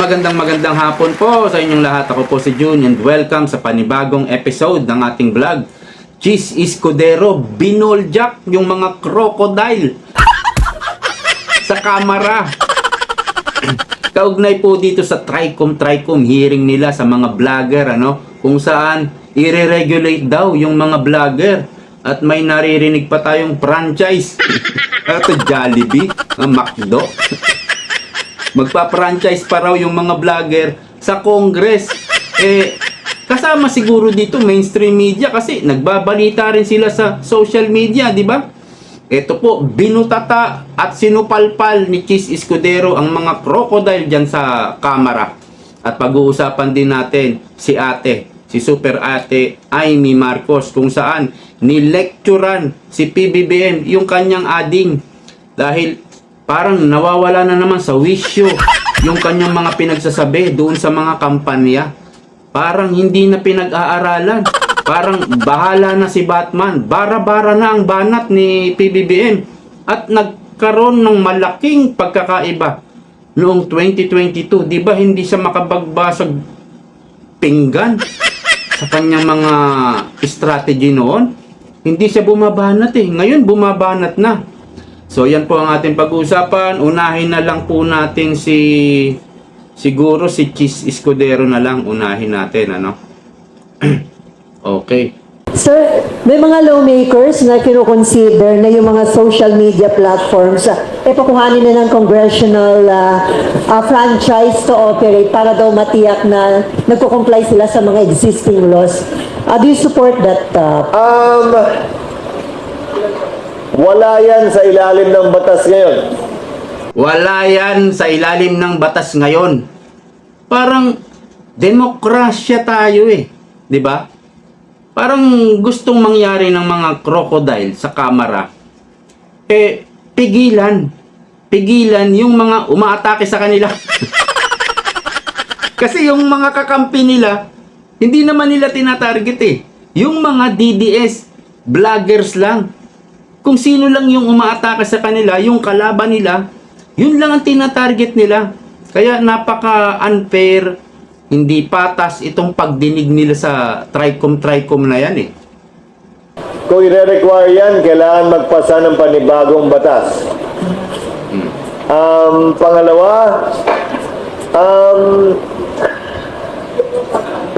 Magandang hapon po sa inyong lahat. Ako po si June and welcome sa panibagong episode ng ating vlog. Cheese Escudero, binoljak yung mga crocodile sa kamera. Kaugnay po dito sa Tricom hearing nila sa mga vlogger, kung saan i-regulate daw yung mga vlogger. At may naririnig pa tayong franchise. Ito Jollibee, McDo. Magpa-franchise pa raw yung mga vlogger sa Congress. Kasama siguro dito mainstream media kasi nagbabalita rin sila sa social media, di ba? Ito po, binutata at sinupalpal ni Cheese Escudero ang mga crocodile dyan sa kamera. At pag-uusapan din natin si Super Ate Amy Marcos, kung saan nilekturan si PBBM yung kanyang ading dahil parang nawawala na naman sa wisyo yung kanyang mga pinagsasabi doon sa mga kampanya. Parang hindi na pinag-aaralan. Parang bahala na si Batman. Bara-bara na ang banat ni PBBM. At nagkaroon ng malaking pagkakaiba noong 2022. Di ba hindi siya makabagbasag pinggan sa kanyang mga strategy noon? Hindi siya bumabanat Ngayon bumabanat na. So yan po ang ating pag-uusapan. Unahin na lang po natin siguro si Cheese Escudero na lang unahin natin, Okay. Sir, may mga lawmakers na kino-consider na yung mga social media platforms pakuhanin na ng congressional franchise to operate para daw matiyak na nagko-comply sila sa mga existing laws. Do you support that? Wala yan sa ilalim ng batas ngayon. Wala yan sa ilalim ng batas ngayon. Parang demokrasya tayo di ba? Parang gustong mangyari ng mga crocodile sa kamera. Pigilan yung mga umaatake sa kanila. Kasi yung mga kakampi nila, hindi naman nila tinatarget Yung mga DDS, vloggers lang. Kung sino lang yung umaatake sa kanila, yung kalaban nila, yun lang ang tinatarget nila. Kaya napaka-unfair, hindi patas itong pagdinig nila sa Tricom na yan Kung i-require yan, kailangan magpasa ng panibagong batas. Pangalawa,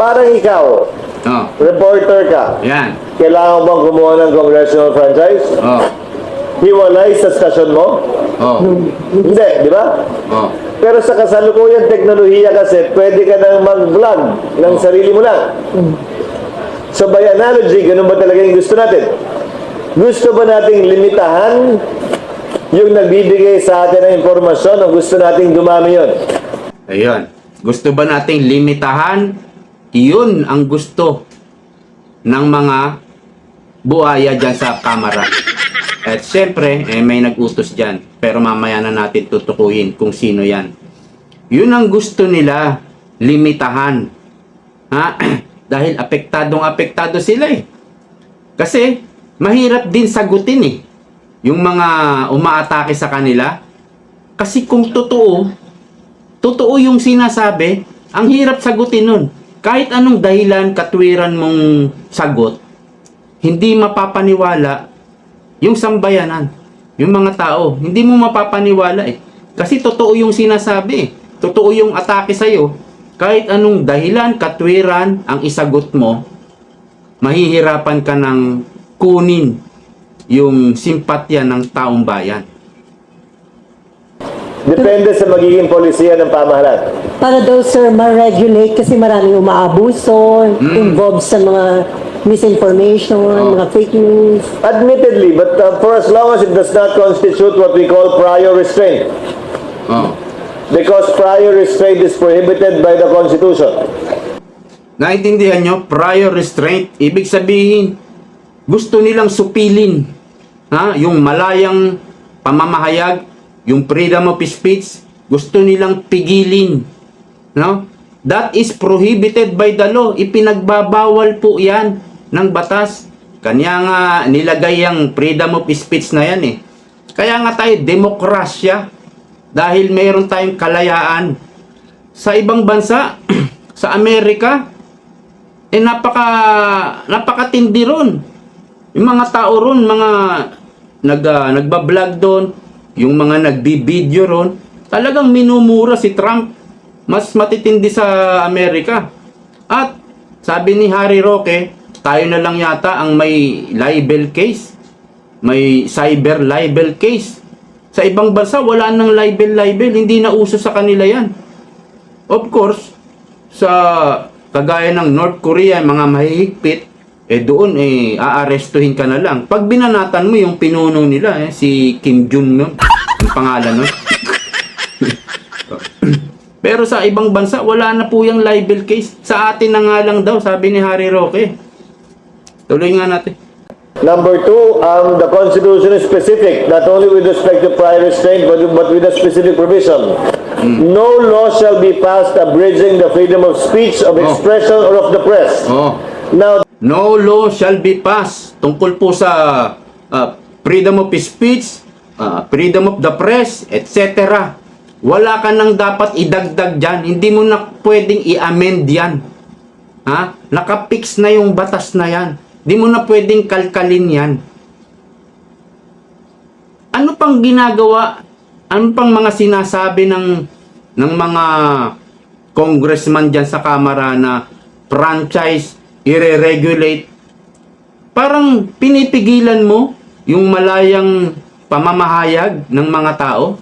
parang ikaw, reporter ka. Yan. Kailangan bang kumuha ng congressional franchise? Hiwalay sa stasyon mo? Hindi, di ba? Pero sa kasalukuyang teknolohiya kasi, pwede ka nang mag-vlog ng sarili mo lang. So by analogy, ganun ba talaga yung gusto natin? Gusto ba nating limitahan yung nagbibigay sa atin ng impormasyon o gusto nating dumami yun? Ayun. Gusto ba nating limitahan? Yun ang gusto ng mga buhaya dyan sa kamera. At syempre, may nag-utos dyan. Pero mamaya na natin tutukuyin kung sino yan. Yun ang gusto nila, limitahan. Dahil apektado sila Kasi, mahirap din sagutin yung mga umaatake sa kanila. Kasi kung totoo yung sinasabi, ang hirap sagutin nun. Kahit anong dahilan, katwiran mong sagot, hindi mapapaniwala yung sambayanan, yung mga tao. Hindi mo mapapaniwala Kasi totoo yung sinasabi Totoo yung atake sa'yo. Kahit anong dahilan, katwiran, ang isagot mo, mahihirapan ka ng kunin yung simpatya ng taong bayan. Depende sa magiging polisiya ng pamahalaan. Para daw, sir, ma-regulate kasi maraming umaabuso, involved sa mga misinformation, mga fake news. Admittedly, but for as long as it does not constitute what we call prior restraint. Because prior restraint is prohibited by the Constitution. Naintindihan nyo? Prior restraint. Ibig sabihin, gusto nilang supilin yung malayang pamamahayag, yung freedom of speech, gusto nilang pigilin. That is prohibited by the law. Ipinagbabawal po yan ng batas. Kanya nga nilagay ang freedom of speech na yan Kaya nga tayo demokrasya. Dahil mayroon tayong kalayaan sa ibang bansa, sa Amerika, napakatindi ron. Yung mga tao ron, mga nagbablog doon, yung mga nagbibideo ron, talagang minumura si Trump. Mas matitindi sa Amerika. At sabi ni Harry Roque, tayo na lang yata ang may libel case. May cyber libel case. Sa ibang bansa, wala nang libel. Hindi na uso sa kanila yan. Of course, sa kagaya ng North Korea, mga mahihigpit, doon aarestuhin ka na lang. Pag binanatan mo yung pinuno nila, si Kim Jong-un, yung pangalan nun. Pero sa ibang bansa, wala na po yung libel case. Sa atin na nga lang daw, sabi ni Harry Roque. Tuloy nga natin. Number two, the Constitution is specific, not only with respect to prior restraint, but with a specific provision. No law shall be passed abridging the freedom of speech, of expression, or of the press. Now, no law shall be passed tungkol po sa freedom of speech, freedom of the press, etc. Wala ka nang dapat idagdag dyan. Hindi mo na pwedeng i-amend yan. Nakapix na yung batas na yan. Hindi mo na pwedeng kalkalin yan. Ano pang ginagawa? Ano pang mga sinasabi ng mga congressman dyan sa Kamara na franchise, i-regulate? Parang pinipigilan mo yung malayang pamamahayag ng mga tao.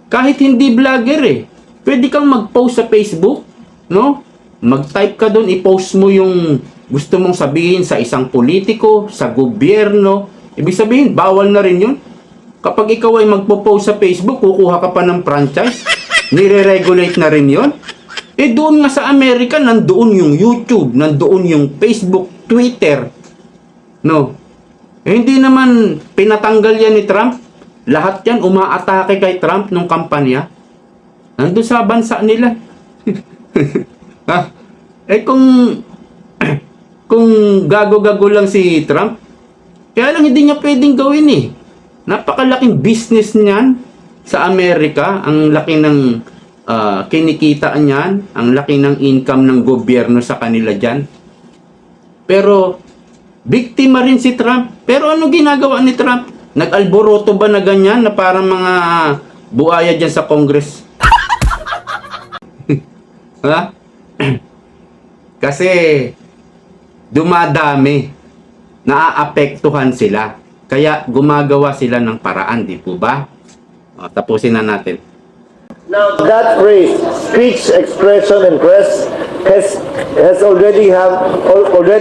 Kahit hindi vlogger pwede kang mag-post sa Facebook, no? Mag-type ka doon, i-post mo yung gusto mong sabihin sa isang politiko, sa gobyerno. Ibig sabihin, bawal na rin yun. Kapag ikaw ay magpo-post sa Facebook, kukuha ka pa ng franchise, nire-regulate na rin yun. Doon nga sa Amerika, nandoon yung YouTube, nandoon yung Facebook, Twitter. No? Hindi naman pinatanggal yan ni Trump. Lahat yan umaatake kay Trump nung kampanya. Nandun sa bansa nila. Kung gago-gago lang si Trump, kaya lang hindi niya pwedeng gawin Napakalaking business niyan sa Amerika. Ang laki ng kinikita niyan. Ang laki ng income ng gobyerno sa kanila dyan. Pero, biktima rin si Trump. Pero ano ginagawa ni Trump? Nag-alboroto ba na ganyan na parang mga buaya dyan sa Congress? Kasi dumadami, naaapektuhan sila. Kaya gumagawa sila ng paraan, di po ba? Tapusin na natin. now that phrase, speech, expression, and press, already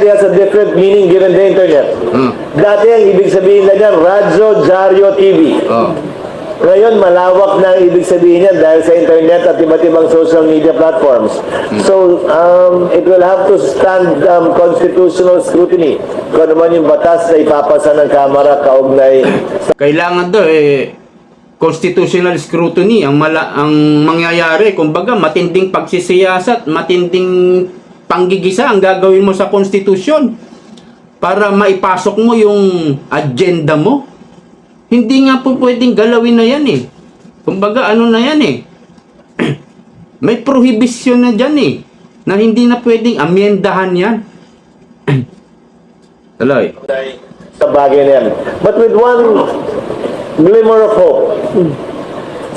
has a different meaning given the internet. Dati ang ibig sabihin na niyan, radyo, dyaryo, TV. Ngayon, malawak na ang ibig sabihin niyan dahil sa internet at iba't ibang social media platforms. So, it will have to stand constitutional scrutiny kung ano man yung batas na ipapasa ng Kamara kaugnay. Kailangan daw constitutional scrutiny ang mangyayari. Kumbaga, matinding pagsisiyasat, matinding panggigisa ang gagawin mo sa konstitusyon para maipasok mo yung agenda mo. Hindi nga po pwedeng galawin na yan Kumbaga, ano na yan May prohibition na dyan na hindi na pwedeng amyendahan yan. Tuloy. Sa bagay na yan. But with one glimmer of hope.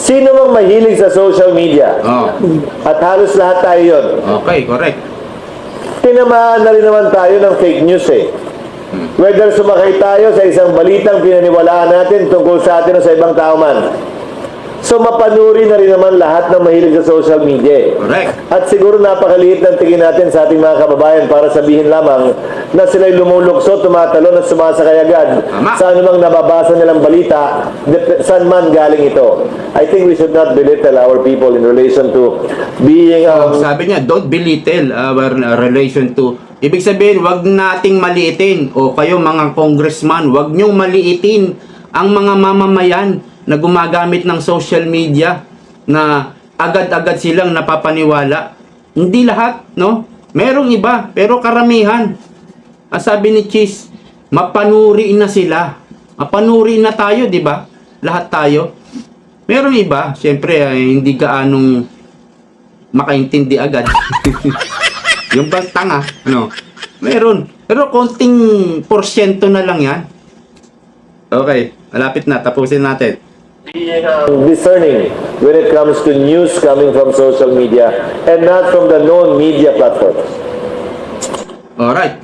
Sino mang mahilig sa social media? At halos lahat tayo yun. Okay, correct. Tinamaan na rin naman tayo ng fake news Whether sumakay tayo sa isang balitang pinaniwalaan natin tungkol sa atin o sa ibang tao man. So mapanuri na rin naman lahat ng mahilig sa social media. Correct. At siguro napakaliit ng tingin natin sa ating mga kababayan para sabihin lamang na sila'y lumulukso, tumatalon at sumasakay agad sa anumang nababasa nilang balita, saan man galing ito. I think we should not belittle our people in relation to being... sabi niya, don't belittle our relation to... Ibig sabihin, wag nating maliitin. O kayo mga congressman, wag niyong maliitin ang mga mamamayan na gumagamit ng social media na agad-agad silang napapaniwala. Hindi lahat, no? Merong iba, pero karamihan. Sabi ni Cheese, mapanuri na sila. Mapanuri na tayo, di ba? Lahat tayo. Merong iba, syempre, hindi gaanong makaintindi agad. Yung bang tanga, ano? Meron. Pero konting porsyento na lang yan. Okay, malapit na. Tapusin natin. Discerning when it comes to news coming from social media and not from the known media platforms. Alright.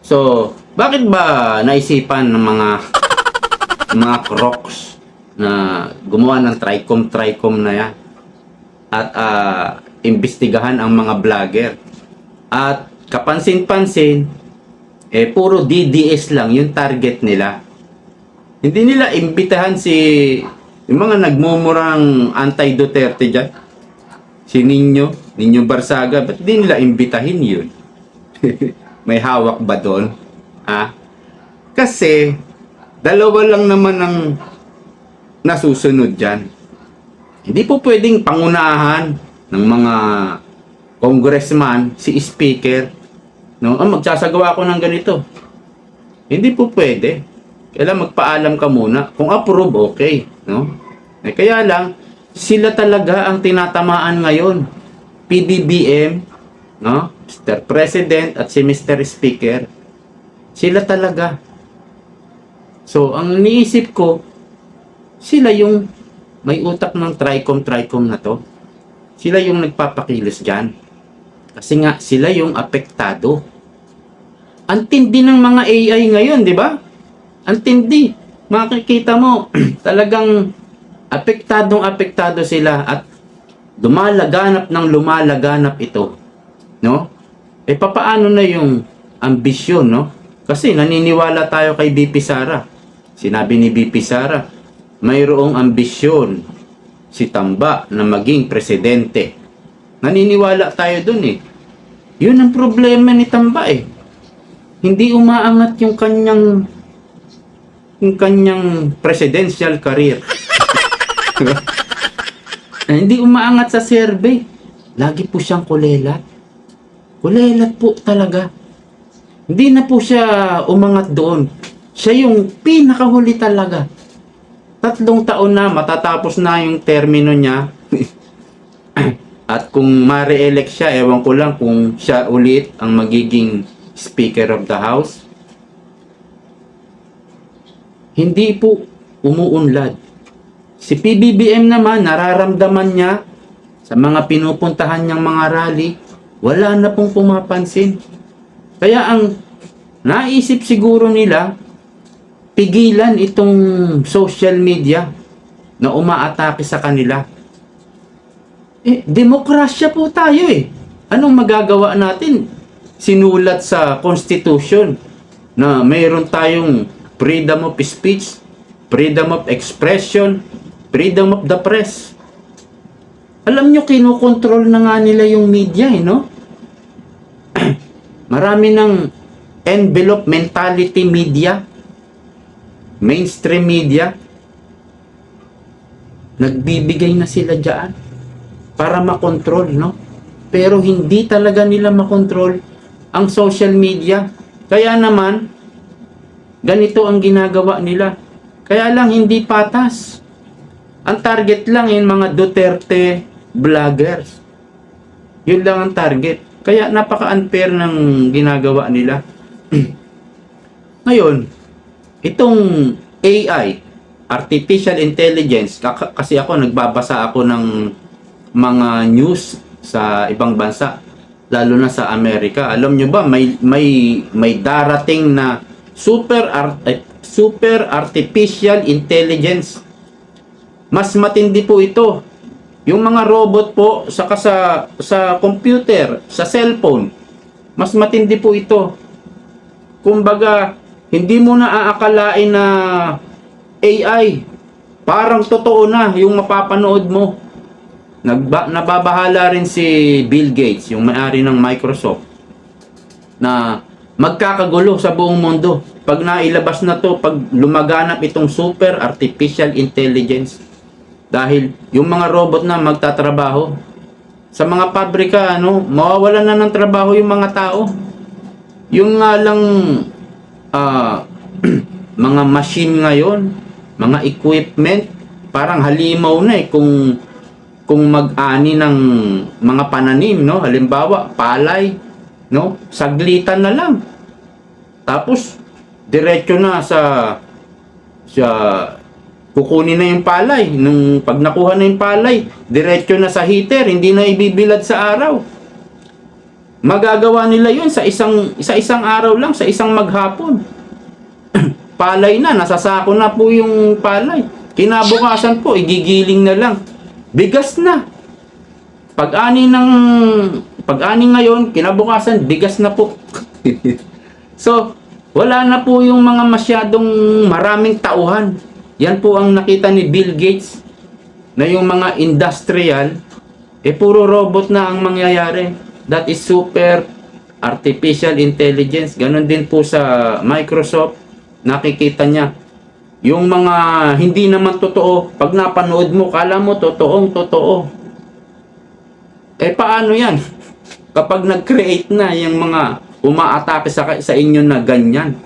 So, bakit ba naisipan ng mga crocs na gumawa ng TRICOM na yan? At imbestigahan ang mga vlogger. At kapansin-pansin, puro DDS lang yung target nila. Hindi nila imbitahan yung mga nagmumurang anti-Duterte dyan. Si Nino Barsaga, ba't di nila imbitahin yun? May hawak ba doon? Kasi, dalawa lang naman ang nasusunod dyan. Hindi po pwedeng pangunahan ng mga congressman si speaker. No? Magsasagawa ako ng ganito. Hindi po pwede. Kailangan magpaalam ka muna. Kung approve, okay. No? Kaya lang, sila talaga ang tinatamaan ngayon. PBBM, no? Mr. President at si Mr. Speaker. Sila talaga. So, ang niisip ko, sila yung may utak ng TRICOM na to. Sila yung nagpapakilos dyan. Kasi nga, sila yung apektado. Ang tindi ng mga AI ngayon, di ba? Ang tindi. Makikita mo, talagang apektado sila at lumalaganap ito. No? Papaano na yung ambisyon, no? Kasi naniniwala tayo kay BP Sara. Sinabi ni BP Sara, mayroong ambisyon si Tamba na maging presidente. Naniniwala tayo dun eh. Yun ang problema ni Tamba eh. Hindi umaangat yung kanyang presidential career. Hindi umaangat sa survey. Lagi po siyang kulelat. Kulelat po talaga. Hindi na po siya umangat doon. Siya yung pinakahuli talaga. 3 taon na, matatapos na yung termino niya. At kung ma-re-elect siya, ewan ko lang kung siya ulit ang magiging Speaker of the House. Hindi po umuunlad. Si PBBM naman, nararamdaman niya sa mga pinupuntahan niyang mga rally, wala na pong pumapansin. Kaya ang naisip siguro nila, pigilan itong social media na umaatake sa kanila. Demokrasya po tayo eh. Anong magagawa natin? Sinulat sa Constitution na mayroon tayong freedom of speech, freedom of expression, freedom of the press. Alam nyo, kinokontrol na nga nila yung media eh, no? Marami ng envelope mentality media, mainstream media, nagbibigay na sila dyan para makontrol, no? Pero hindi talaga nila makontrol ang social media. Kaya naman, ganito ang ginagawa nila. Kaya lang hindi patas. Ang target lang yung mga Duterte vloggers. Yun lang ang target. Kaya napaka-unfair ng ginagawa nila. Ngayon, itong AI, Artificial Intelligence, kasi ako nagbabasa ako ng mga news sa ibang bansa, lalo na sa Amerika. Alam nyo ba, may darating na super artificial intelligence. Mas matindi po ito. Yung mga robot po sa computer, sa cellphone, mas matindi po ito. Kumbaga, hindi mo na aakalain na AI. Parang totoo na yung mapapanood mo. Nababahala rin si Bill Gates, yung may-ari ng Microsoft, na magkakagulo sa buong mundo. Pag nailabas na to, pag lumaganap itong super artificial intelligence. Dahil yung mga robot na magtatrabaho sa mga pabrika, mawawalan na ng trabaho yung mga tao. Yung nga lang mga machine ngayon, mga equipment, parang halimaw na eh kung kung mag-ani ng mga pananim, no? Halimbawa, palay, no? Saglitan na lang. Tapos diretso na sa kukunin na yung palay. Nung pag nakuha na yung palay, diretso na sa heater, hindi na ibibilad sa araw. Magagawa nila yun sa isang araw lang, sa isang maghapon. Palay na, nasasako na po yung palay. Kinabukasan po, igigiling na lang. Bigas na. Pag-ani ngayon, kinabukasan, bigas na po. So, wala na po yung mga masyadong maraming tauhan. Yan po ang nakita ni Bill Gates na yung mga industrial, puro robot na ang mangyayari. That is super artificial intelligence. Ganon din po sa Microsoft. Nakikita niya. Yung mga hindi naman totoo, pag napanood mo, kala mo totoong totoo. Paano yan? Kapag nag-create na yung mga umaatake sa inyo na ganyan,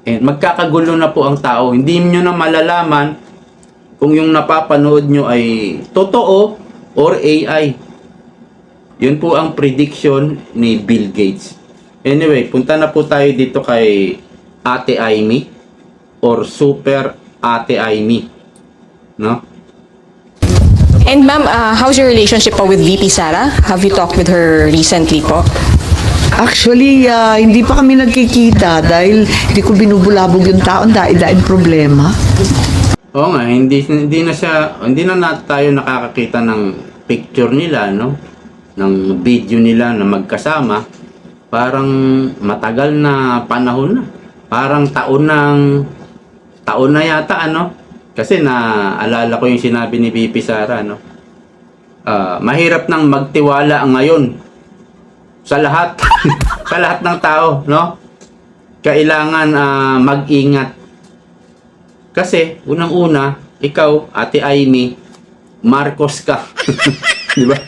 magkakagulo na po ang tao. Hindi nyo na malalaman kung yung napapanood nyo ay totoo or AI. Yun po ang prediction ni Bill Gates. Anyway, punta na po tayo dito kay Ate Amy or Super Ate Amy. No? And ma'am, how's your relationship po with VP Sara? Have you talked with her recently po? Actually, hindi pa kami nagkikita dahil hindi ko binubulabog yung tao, dahil problema. Oo nga, hindi na tayo nakakakita ng picture nila, no? Ng video nila na magkasama. Parang matagal na panahon na. Parang taon na yata, ano? Kasi naalala ko yung sinabi ni VP Sara, no? Mahirap nang magtiwala ngayon sa lahat. Sa lahat ng tao, no? Kailangan mag-ingat. Kasi unang-una, ikaw, Ate Amy, Marcos ka. Di ba?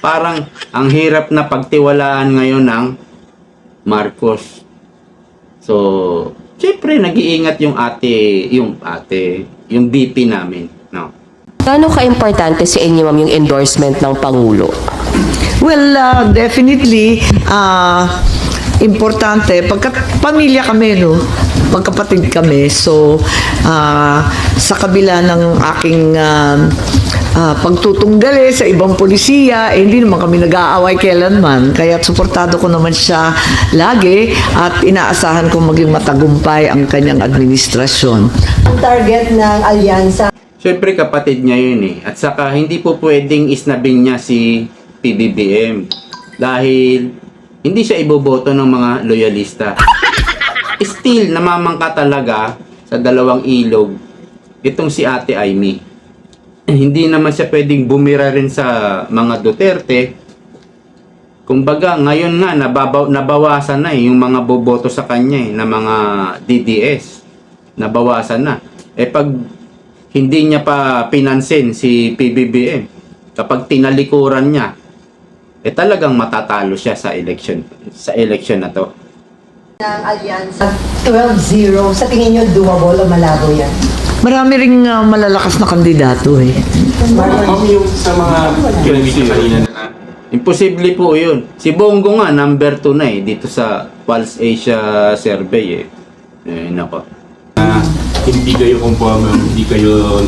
Parang ang hirap na pagtiwalaan ngayon ng Marcos. So, syempre nag-iingat yung VP namin, no? Gaano ka-importante sa inyo ma'am yung endorsement ng Pangulo? Well, definitely, importante. Pamilya kami, no? Magkapatid kami. So, sa kabila ng aking pagtutunggali sa ibang polisiya, hindi naman kami nag-aaway kailanman. Kaya suportado ko naman siya lagi at inaasahan ko maging matagumpay ang kanyang administrasyon. Ang target ng alyansa. Syempre kapatid niya yun eh. At saka hindi po pwedeng isnabing niya si PBBM dahil hindi siya iboboto ng mga loyalista. Still, namamangka talaga sa dalawang ilog itong si Ate Amy. Hindi naman siya pwedeng bumira rin sa mga Duterte. Kumbaga, ngayon nga, nabawasan na yung mga boboto sa kanya na mga DDS. Nabawasan na. Pag hindi niya pa pinansin si PBBM, kapag tinalikuran niya, talagang matatalo siya sa election na to. Ng alyansa 12-0, sa tingin nyo doable o malabo yan? Marami ring malalakas na kandidato eh. Yung sa mga pinag-video kanina na Imposible po yun. Si Bongo nga, number 2 na dito sa Pulse Asia Survey nako. hindi kayo conforme, hindi kayo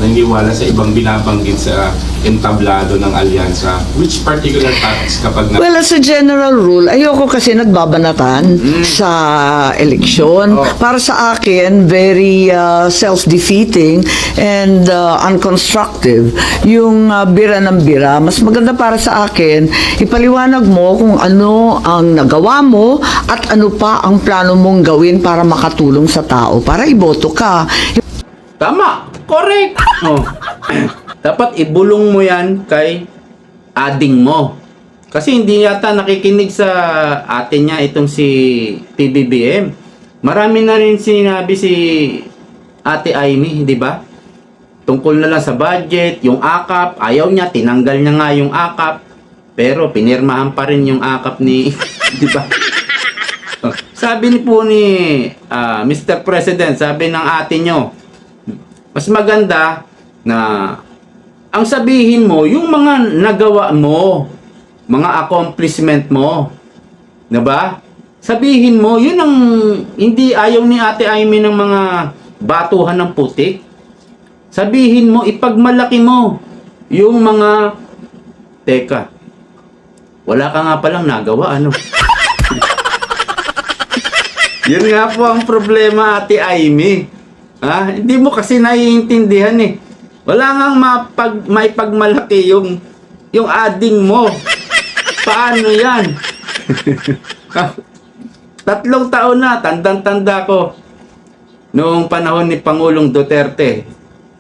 naniniwala sa ibang binabanggit sa entablado ng alyansa. Which particular topics kapag Well, as a general rule, ayoko kasi nagbabanatan sa eleksyon. Para sa akin, very self-defeating and unconstructive. Yung bira ng bira, mas maganda para sa akin, ipaliwanag mo kung ano ang nagawa mo at ano pa ang plano mong gawin para makatulong sa tao, para iboto ka. Tama! Correct! Dapat ibulong mo yan kay ading mo. Kasi hindi yata nakikinig sa ate niya itong si PBBM. Marami na rin sinabi si Ate Amy, di ba? Tungkol na lang sa budget, yung AKAP, ayaw niya, tinanggal niya nga yung AKAP. Pero pinirmahan pa rin yung AKAP ni, di ba? Sabi ni po ni Mr. President, sabi ng ate nyo, mas maganda na ang sabihin mo, yung mga nagawa mo, mga accomplishment mo, 'di ba? Sabihin mo, yun ang hindi ayaw ni Ate Amy ng mga batuhan ng putik. Sabihin mo, ipagmalaki mo yung mga, teka, wala ka nga palang nagawa, ano? Yun nga po ang problema, Ate Amy. Ha? Hindi mo kasi naiintindihan eh. Wala ngang maipagmalaki yung ading mo. Paano yan? 3 taon na, tandang-tanda ko. Noong panahon ni Pangulong Duterte,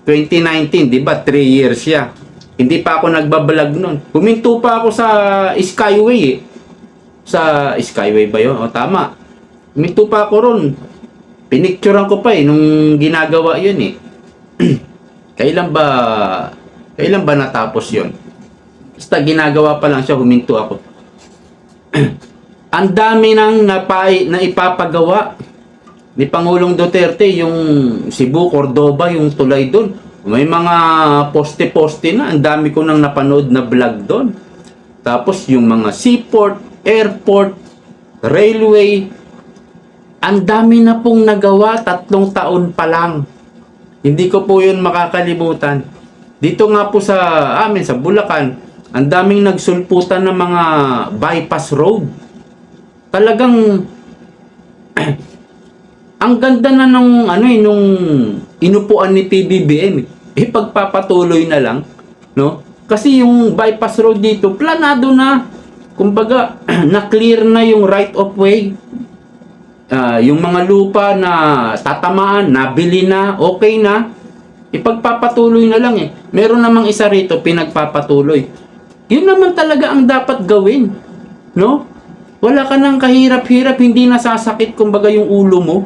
2019, di ba? 3 years siya. Hindi pa ako nagbablog nun. Huminto pa ako sa Skyway eh. Sa Skyway ba yun? O tama. Huminto pa ako ron. Pinicturean ko pa eh, nung ginagawa yun eh. Kailan ba natapos yun? Basta ginagawa pa lang siya, huminto ako. Ang dami nang naipapagawa ni Pangulong Duterte, yung Cebu, Cordoba, yung tulay doon. May mga poste-poste na, ang dami ko nang napanood na vlog doon. Tapos yung mga seaport, airport, railway, ang dami na pong nagawa, 3 taon pa lang. Hindi ko po yun makakalimutan. Dito nga po sa amin, sa Bulacan, ang daming nagsulputan ng mga bypass road. Talagang ang ganda na nung nung inupuan ni PBBM. Pagpapatuloy na lang, no? Kasi yung bypass road dito planado na. Kumbaga, na-clear na yung right of way. Yung mga lupa na tatamaan, nabili na, okay na. Ipagpapatuloy na lang eh. Meron namang isa rito pinagpapatuloy. Yun naman talaga ang dapat gawin, no? Wala ka nang kahirap-hirap, hindi nasasakit kumbaga yung ulo mo.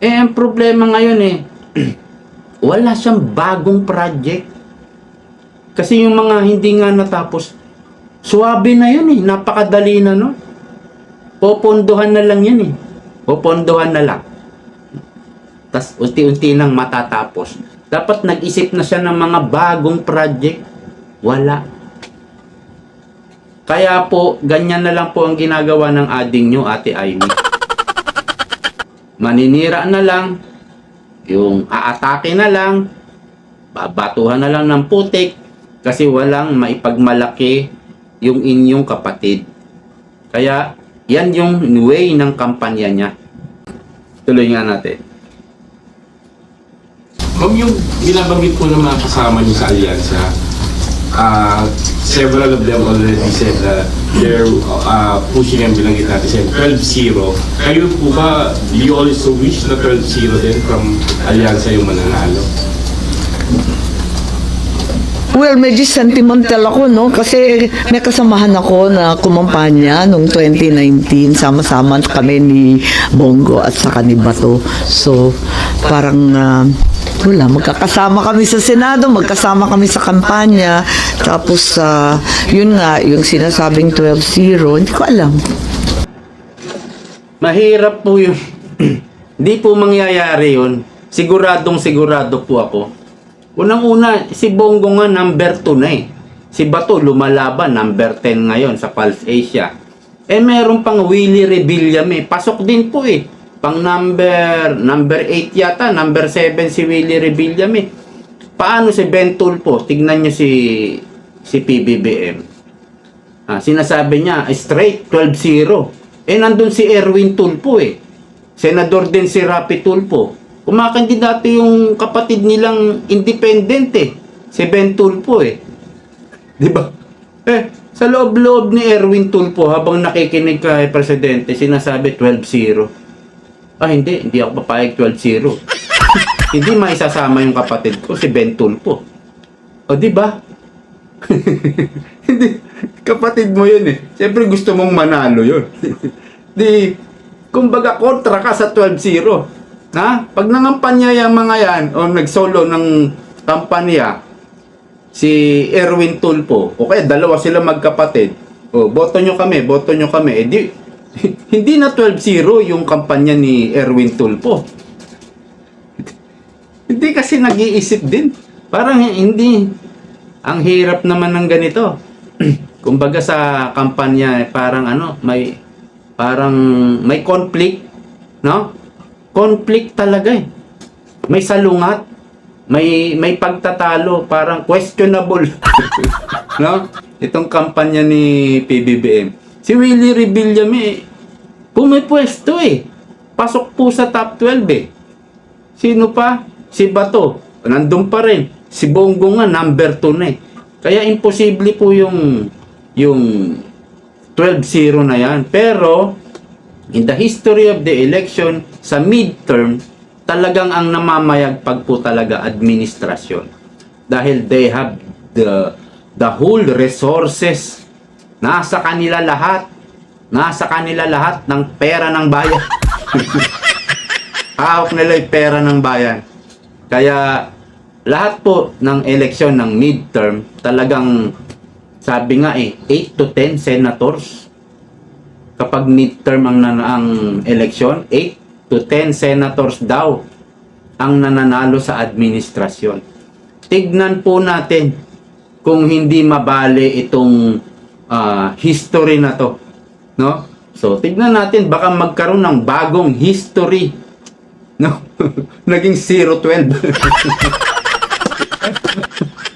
Ang problema ngayon wala siyang bagong project. Kasi yung mga hindi nga natapos, suwabe na yun napakadali na no. Popondohan na lang yan Popondohan na lang. Tas unti-unti nang matatapos. Dapat nag-isip na siya ng mga bagong project. Wala. Kaya po, ganyan na lang po ang ginagawa ng ading nyo, Ate Amy. Maninira na lang, yung aatake na lang, babatuhan na lang ng putik, kasi walang maipagmalaki yung inyong kapatid. Kaya, yan yung way ng kampanya niya. Tuloy nga natin. Ma'am, yung binabanggit po ng mga kasama niyo sa alyansa, several of them already said that they're pushing and binanggit natin said 12-0. Kayo po ba, do you also wish na 12-0 din from alyansa yung mananalo? Well, medyo sentimental ako, no? Kasi may kasamahan ako na kumampanya noong 2019. Sama-sama kami ni Bongo at saka ni Bato. So, parang wala, magkakasama kami sa Senado, magkasama kami sa kampanya. Tapos, yun nga, yung sinasabing 12-0, hindi ko alam. Mahirap po yun. Hindi po mangyayari yun. Sigurado po ako. Unang-una, si Bongo nga number 2 na Si Bato lumalaban, number 10 ngayon sa Pulse Asia. Meron pang Willie Rebillame. Pasok din po Pang number 8 yata, number 7 si Willie Rebillame. Paano si Ben Tulfo? Tignan niyo si PBBM. Sinasabi niya, straight 12-0. Nandun si Erwin Tulfo Senador din si Rapi Tulfo. Kumakandidato yung kapatid nilang independent si Ben Tulfo Di ba? Sa loob-loob ni Erwin Tulfo habang nakikinig kay Presidente, sinasabi 12-0. Hindi ako papayag 12-0. Hindi maisasama yung kapatid ko, si Ben Tulfo. Di ba? Hindi, kapatid mo yun Siyempre gusto mong manalo yun. Kumbaga kontra ka sa 12-0. Pag nangampanya yung mga yan, o nagsolo ng kampanya, si Erwin Tulfo, o kaya dalawa sila magkapatid, boto nyo kami. Hindi na 12-0 yung kampanya ni Erwin Tulfo. Hindi kasi nag-iisip din. Parang hindi. Ang hirap naman ng ganito. Kumbaga sa kampanya, parang may conflict, no? Conflict talaga eh. May salungat, may pagtatalo, parang questionable. No? Itong kampanya ni PBBM. Si Willie Rebillame, pumipwesto eh. Pasok po sa top 12 eh. Sino pa? Si Bato, nandun pa rin. Si Bongo nga, number 2 na eh. Kaya imposible po yung 12-0 na yan. Pero, in the history of the election, sa midterm, talagang ang namamayagpag po talaga administrasyon. Dahil they have the whole resources. Nasa kanila lahat. Nasa kanila lahat ng pera ng bayan. Hawak nila yung pera ng bayan. Kaya, lahat po ng eleksyon ng midterm, talagang, sabi nga 8 to 10 senators. Kapag midterm ang eleksyon, 8 to 10 senators daw ang nananalo sa administrasyon. Tignan po natin kung hindi mabali itong history na to. No? So, tignan natin, baka magkaroon ng bagong history. No? Naging 0-12.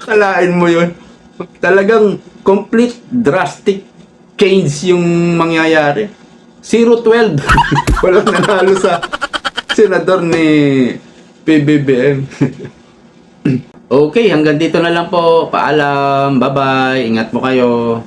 Kalain mo yun. Talagang complete drastic change yung mangyayari. 0-12. Walang nanalo sa senador ni PBBM. Okay, hanggang dito na lang po. Paalam. Bye-bye. Ingat mo kayo.